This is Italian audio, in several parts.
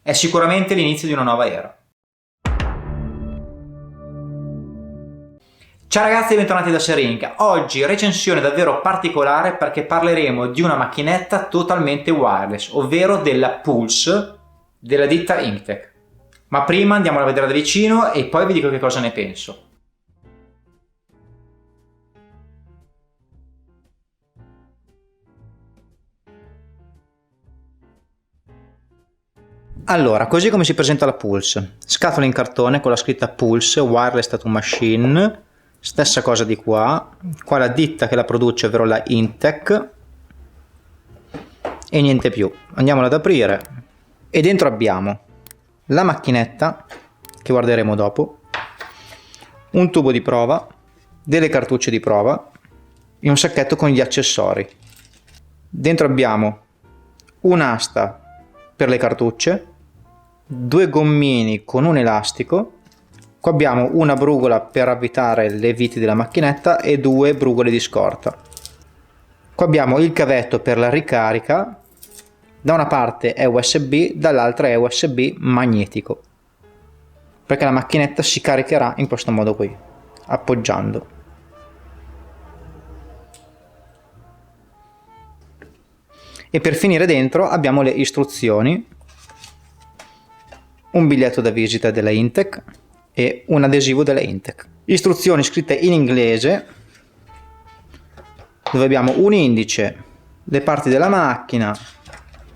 È sicuramente l'inizio di una nuova era. Ciao ragazzi e bentornati da Serink. Oggi recensione davvero particolare perché parleremo di una macchinetta totalmente wireless, ovvero della Pulse della ditta Inktek. Ma prima andiamola a vedere da vicino e poi vi dico che cosa ne penso. Allora, così come si presenta la Pulse. Scatola in cartone con la scritta Pulse Wireless Tattoo Machine. Stessa cosa di qua. Qua la ditta che la produce, ovvero la Inktek. E niente più. Andiamola ad aprire. E dentro abbiamo la macchinetta, che guarderemo dopo, un tubo di prova, delle cartucce di prova e un sacchetto con gli accessori. Dentro abbiamo un'asta per le cartucce, due gommini con un elastico, qua abbiamo una brugola per avvitare le viti della macchinetta e due brugole di scorta. Qua abbiamo il cavetto per la ricarica, da una parte è USB, dall'altra è USB magnetico, perché la macchinetta si caricherà in questo modo qui, appoggiando. E per finire dentro abbiamo le istruzioni, un biglietto da visita della Inktek e un adesivo della Inktek. Istruzioni scritte in inglese, dove abbiamo un indice, le parti della macchina,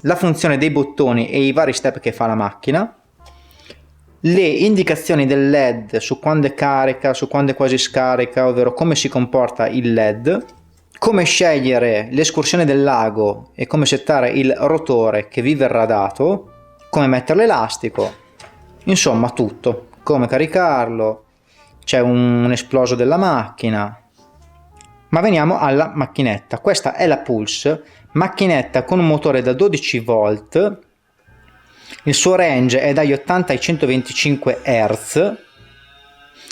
la funzione dei bottoni e i vari step che fa la macchina, le indicazioni del LED su quando è carica, su quando è quasi scarica, ovvero come si comporta il LED, come scegliere l'escursione del lago e come settare il rotore che vi verrà dato, come mettere l'elastico, insomma tutto, come caricarlo, c'è un esploso della macchina. Ma veniamo alla macchinetta. Questa è la Pulse, macchinetta con un motore da 12 volt, il suo range è dagli 80 ai 125 Hz,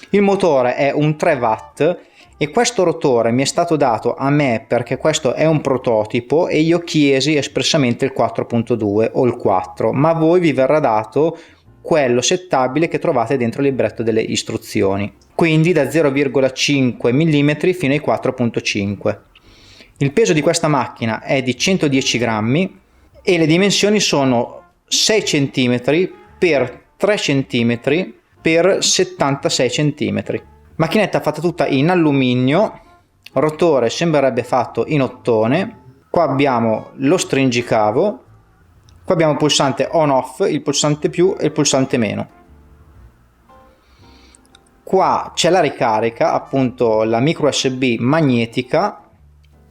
il motore è un 3 watt e questo rotore mi è stato dato a me perché questo è un prototipo e io chiesi espressamente il 4.2 o il 4, ma a voi vi verrà dato quello settabile che trovate dentro il libretto delle istruzioni, quindi da 0,5 mm fino ai 4.5. Il peso di questa macchina è di 110 grammi e le dimensioni sono 6 cm per 3 cm per 76 cm. Macchinetta fatta tutta in alluminio, rotore sembrerebbe fatto in ottone. Qua abbiamo lo stringicavo, qua abbiamo il pulsante on off, il pulsante più e il pulsante meno. Qua c'è la ricarica, appunto la micro USB magnetica,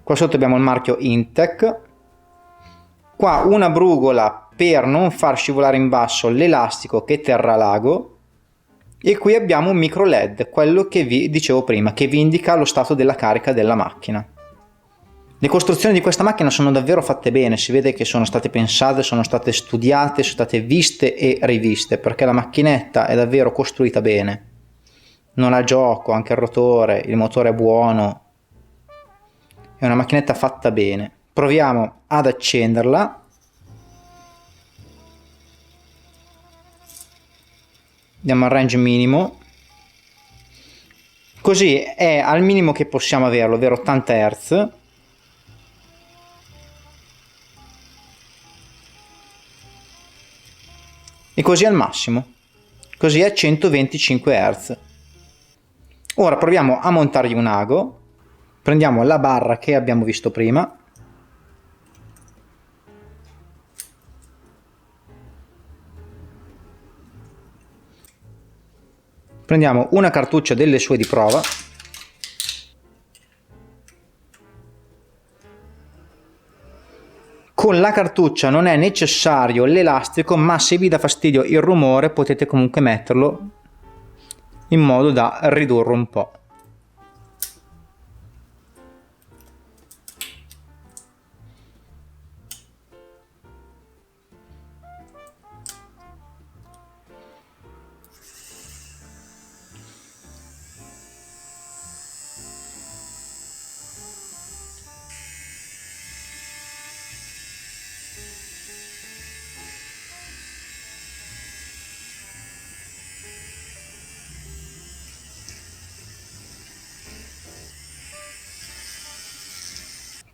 qua sotto abbiamo il marchio Inktek, qua una brugola per non far scivolare in basso l'elastico che terrà l'ago e qui abbiamo un micro LED, quello che vi dicevo prima, che vi indica lo stato della carica della macchina. Le costruzioni di questa macchina sono davvero fatte bene, si vede che sono state pensate, sono state studiate, sono state viste e riviste, perché la macchinetta è davvero costruita bene. Non ha gioco, anche il rotore, il motore è buono, è una macchinetta fatta bene. Proviamo ad accenderla. Andiamo al range minimo, così è al minimo che possiamo averlo, ovvero 80 Hz. E così al massimo, così è 125 Hz. Ora proviamo a montargli un ago, prendiamo la barra che abbiamo visto prima, prendiamo una cartuccia delle sue di prova, con la cartuccia non è necessario l'elastico, ma se vi dà fastidio il rumore potete comunque metterlo in modo da ridurre un po'.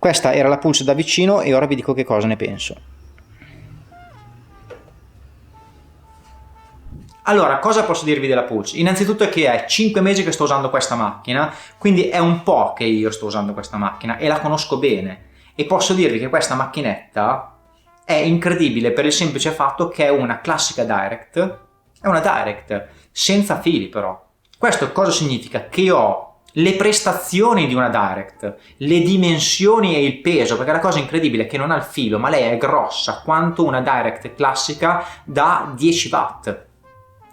Questa era la Pulse da vicino e ora vi dico che cosa ne penso. Allora, cosa posso dirvi della Pulse? Innanzitutto è che è 5 mesi che sto usando questa macchina, quindi è un po' che io sto usando questa macchina e la conosco bene. E posso dirvi che questa macchinetta è incredibile per il semplice fatto che è una classica Direct, è una Direct, senza fili però. Questo cosa significa? Che ho le prestazioni di una Direct, le dimensioni e il peso, perché la cosa incredibile è che non ha il filo, ma lei è grossa quanto una Direct classica da 10 watt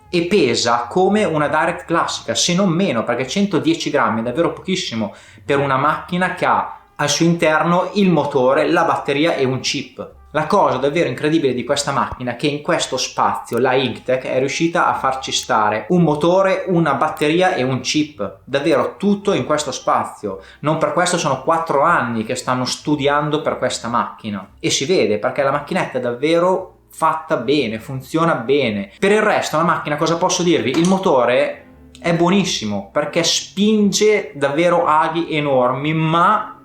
e pesa come una Direct classica, se non meno, perché 110 grammi è davvero pochissimo per una macchina che ha al suo interno il motore, la batteria e un chip. La cosa davvero incredibile di questa macchina è che in questo spazio la Inktek è riuscita a farci stare un motore, una batteria e un chip, davvero tutto in questo spazio. Non per questo sono 4 anni che stanno studiando per questa macchina e si vede perché la macchinetta è davvero fatta bene, funziona bene. Per il resto la macchina, cosa posso dirvi? Il motore è buonissimo perché spinge davvero aghi enormi, ma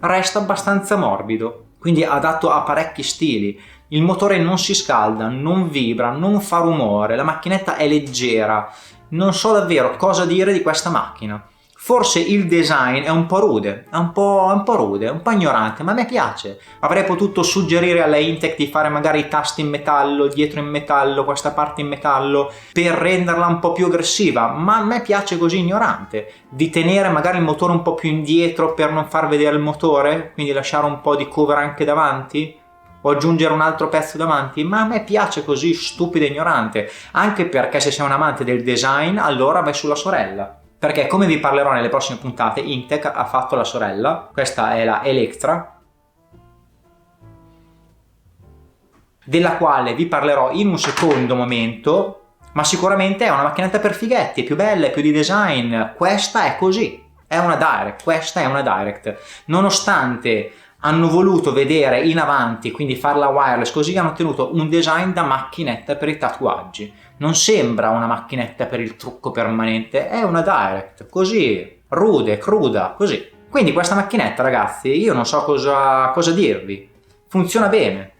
resta abbastanza morbido, quindi adatto a parecchi stili. Il motore non si scalda, non vibra, non fa rumore, la macchinetta è leggera. Non so davvero cosa dire di questa macchina. Forse il design è un po' rude, è un po' ignorante, ma a me piace. Avrei potuto suggerire alla Inktek di fare magari i tasti in metallo, il dietro in metallo, questa parte in metallo, per renderla un po' più aggressiva, ma a me piace così ignorante. Di tenere magari il motore un po' più indietro per non far vedere il motore, quindi lasciare un po' di cover anche davanti, o aggiungere un altro pezzo davanti, ma a me piace così stupido e ignorante, anche perché se sei un amante del design, allora vai sulla sorella. Perché come vi parlerò nelle prossime puntate, Inktek ha fatto la sorella, questa è la Electra, della quale vi parlerò in un secondo momento, ma sicuramente è una macchinetta per fighetti, è più bella, è più di design, questa è così, è una Direct, questa è una Direct, nonostante hanno voluto vedere in avanti, quindi farla wireless, così hanno ottenuto un design da macchinetta per i tatuaggi. Non sembra una macchinetta per il trucco permanente, è una Direct, così, rude, cruda, così. Quindi questa macchinetta, ragazzi, io non so cosa dirvi. Funziona bene.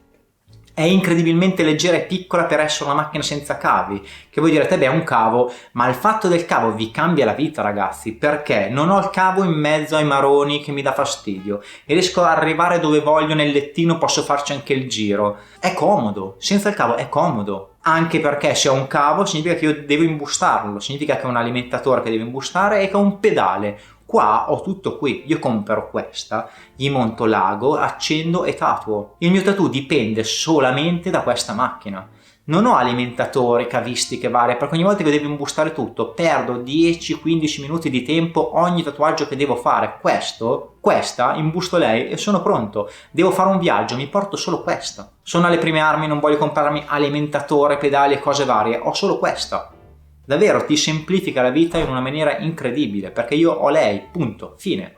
È incredibilmente leggera e piccola per essere una macchina senza cavi, che voi direte, beh, è un cavo, ma il fatto del cavo vi cambia la vita, ragazzi, perché non ho il cavo in mezzo ai maroni che mi dà fastidio e riesco ad arrivare dove voglio nel lettino, posso farci anche il giro. È comodo, senza il cavo è comodo, anche perché se ho un cavo significa che io devo imbustarlo, significa che ho un alimentatore che devo imbustare e che ho un pedale. Qua ho tutto qui, io compro questa, gli monto l'ago, accendo e tatuo. Il mio tattoo dipende solamente da questa macchina. Non ho alimentatori, cavistiche varie, perché ogni volta che devo imbustare tutto perdo 10-15 minuti di tempo ogni tatuaggio che devo fare. Questa, imbusto lei e sono pronto. Devo fare un viaggio, mi porto solo questa. Sono alle prime armi, non voglio comprarmi alimentatore, pedali e cose varie, ho solo questa. Davvero ti semplifica la vita in una maniera incredibile, perché io ho lei, punto, fine.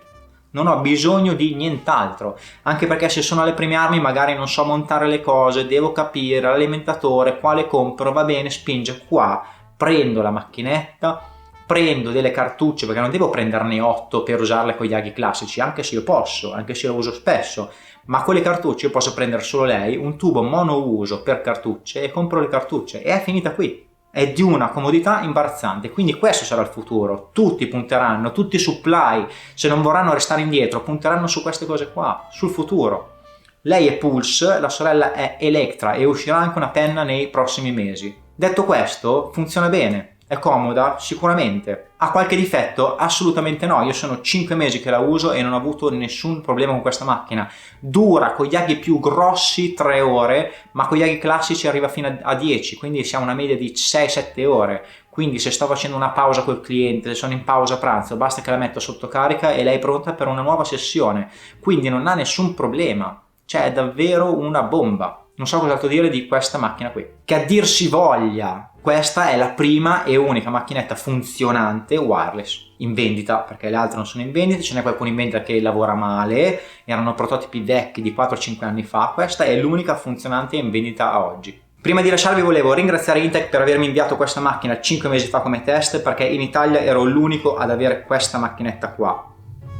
Non ho bisogno di nient'altro, anche perché se sono alle prime armi magari non so montare le cose, devo capire l'alimentatore, quale compro, va bene, spinge qua, prendo la macchinetta, prendo delle cartucce, perché non devo prenderne 8 per usarle con gli aghi classici, anche se io posso, anche se lo uso spesso, ma con le cartucce io posso prendere solo lei, un tubo monouso per cartucce e compro le cartucce e è finita qui. È di una comodità imbarazzante, quindi questo sarà il futuro. Tutti punteranno, tutti i supply, se non vorranno restare indietro, punteranno su queste cose qua, sul futuro. Lei è Pulse, la sorella è Electra e uscirà anche una penna nei prossimi mesi. Detto questo, funziona bene. È comoda? Sicuramente. Ha qualche difetto? Assolutamente no. Io sono 5 mesi che la uso e non ho avuto nessun problema con questa macchina. Dura con gli aghi più grossi 3 ore, ma con gli aghi classici arriva fino a 10, quindi siamo una media di 6-7 ore. Quindi se sto facendo una pausa col cliente, se sono in pausa pranzo, basta che la metto sotto carica e lei è pronta per una nuova sessione. Quindi non ha nessun problema. Cioè è davvero una bomba. Non so cos'altro dire di questa macchina qui. Che a dir si voglia, questa è la prima e unica macchinetta funzionante wireless in vendita, perché le altre non sono in vendita, ce n'è qualcuno in vendita che lavora male, erano prototipi vecchi di 4-5 anni fa, questa è l'unica funzionante in vendita a oggi. Prima di lasciarvi volevo ringraziare Inktek per avermi inviato questa macchina 5 mesi fa come test, perché in Italia ero l'unico ad avere questa macchinetta qua.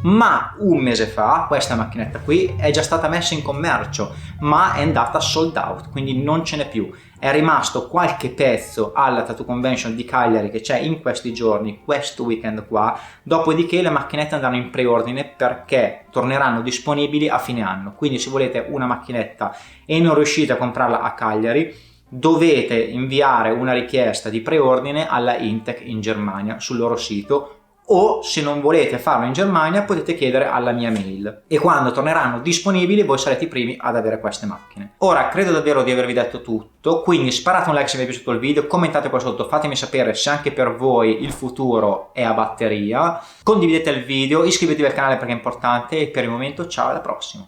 ma un mese fa questa macchinetta qui è già stata messa in commercio, ma è andata sold out, quindi non ce n'è più. È rimasto qualche pezzo alla Tattoo Convention di Cagliari che c'è in questi giorni, questo weekend qua, dopodiché le macchinette andranno in preordine perché torneranno disponibili a fine anno. Quindi se volete una macchinetta e non riuscite a comprarla a Cagliari, dovete inviare una richiesta di preordine alla Intec in Germania sul loro sito, o se non volete farlo in Germania potete chiedere alla mia mail, e quando torneranno disponibili voi sarete i primi ad avere queste macchine. Ora credo davvero di avervi detto tutto, quindi sparate un like se vi è piaciuto il video, commentate qua sotto, fatemi sapere se anche per voi il futuro è a batteria, condividete il video, iscrivetevi al canale perché è importante, e per il momento ciao, alla prossima.